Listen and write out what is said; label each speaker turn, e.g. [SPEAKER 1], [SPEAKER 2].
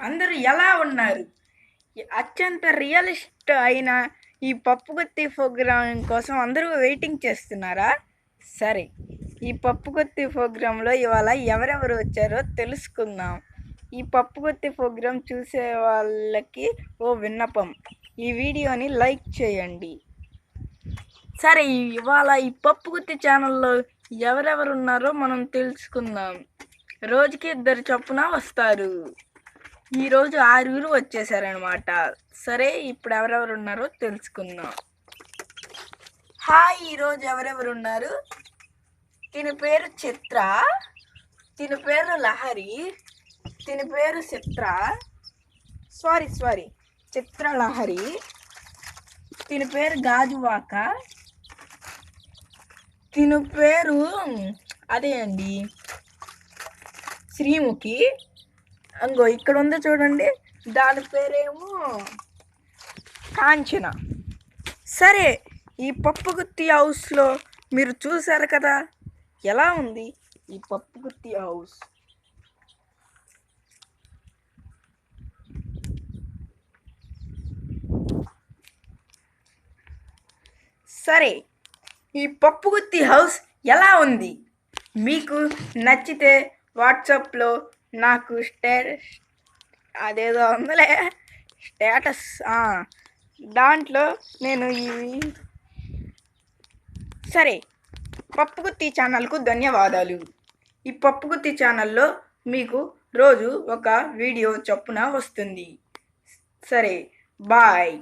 [SPEAKER 1] అందరూ ఎలా ఉన్నారు? అత్యంత రియలిస్ట్ అయిన ఈ పప్పుగుత్తి ప్రోగ్రాం కోసం అందరూ వెయిటింగ్ చేస్తున్నారా? సరే, ఈ పప్పుగుత్తి ప్రోగ్రాంలో ఇవాళ ఎవరెవరు వచ్చారో తెలుసుకుందాం. ఈ పప్పుగుత్తి ప్రోగ్రాం చూసే వాళ్ళకి ఓ విన్నపం, ఈ వీడియోని లైక్ చేయండి. సరే, ఇవాళ ఈ పప్పుగుత్తి ఛానల్లో ఎవరెవరు ఉన్నారో మనం తెలుసుకుందాం. రోజుకి 2 చొప్పున వస్తారు. ఈరోజు 6 వచ్చేసారనమాట. సరే, ఇప్పుడు ఎవరెవరు ఉన్నారో తెలుసుకుందాం. హాయ్, ఈరోజు ఎవరెవరు ఉన్నారు? తిని పేరు చిత్ర, తిని పేరు లహరి, తిని పేరు చిత్రలహరి, తిని పేరు గాజువాక, తిని పేరు అదే అండి శ్రీముఖి. అంగో ఇక్కడ ఉందో చూడండి, దాని పేరేమో కాంచన. సరే, ఈ పప్పుగుత్తి హౌస్లో మీరు చూసారు కదా, ఎలా ఉంది ఈ పప్పుగుత్తి హౌస్? సరే, ఈ పప్పుగుత్తి హౌస్ ఎలా ఉంది? మీకు నచ్చితే వాట్సాప్లో నాకు అదేదో ఉందిలే స్టేటస్, దాంట్లో నేను సరే, పప్పుగుత్తి ఛానల్కు ధన్యవాదాలు. ఈ పప్పుగుత్తి ఛానల్లో మీకు రోజు ఒక వీడియో చొప్పున వస్తుంది. సరే, బాయ్.